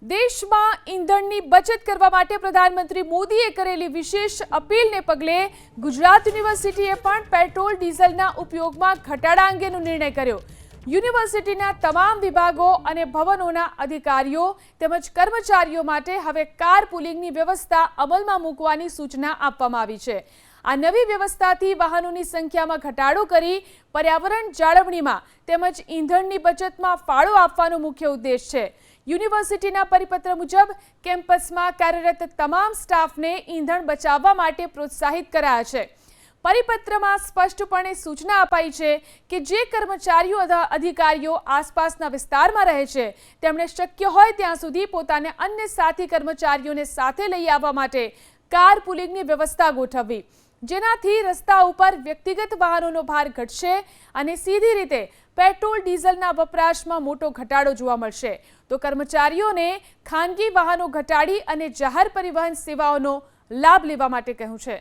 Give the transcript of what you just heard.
દેશમાં ઈંધણની બચત કરવા માટે પ્રધાનમંત્રી મોદીએ કરેલી વિશેષ અપીલને પગલે ગુજરાત યુનિવર્સિટીએ પણ પેટ્રોલ ડીઝલના ઉપયોગમાં ઘટાડા અંગેનો નિર્ણય કર્યો। યુનિવર્સિટીના તમામ વિભાગો અને ભવનોના અધિકારીઓ તેમજ કર્મચારીઓ માટે હવે કારપુલિંગની વ્યવસ્થા અમલમાં મૂકવાની સૂચના આપવામાં આવી છે। આ નવી વ્યવસ્થાથી વાહનોની સંખ્યામાં ઘટાડો કરી પર્યાવરણ જાળવણીમાં તેમજ ઈંધણની બચતમાં ફાળો આપવાનો મુખ્ય ઉદ્દેશ છે। યુનિવર્સિટીના પરિપત્ર મુજબ કેમ્પસમાં કાર્યરત તમામ સ્ટાફને ઈંધણ બચાવવા માટે પ્રોત્સાહિત કરાયા છે। પરિપત્રમાં સ્પષ્ટપણે સૂચના અપાઈ છે કે જે કર્મચારીઓ અધિકારીઓ આસપાસના વિસ્તારમાં રહે છે તેમણે શક્ય હોય ત્યાં સુધી પોતાને અન્ય સાથી કર્મચારીઓને સાથે લઈ આવવા માટે કારપુલિંગની વ્યવસ્થા ગોઠવવી, જેનાથી રસ્તા ઉપર વ્યક્તિગત વાહનોનો ભાર ઘટશે અને સીધી રીતે પેટ્રોલ ડીઝલના વપરાશમાં મોટો ઘટાડો જોવા મળશે। તો કર્મચારીઓને ખાનગી વાહનો ઘટાડી અને જાહેર પરિવહન સેવાઓનો લાભ લેવા માટે કહ્યું છે।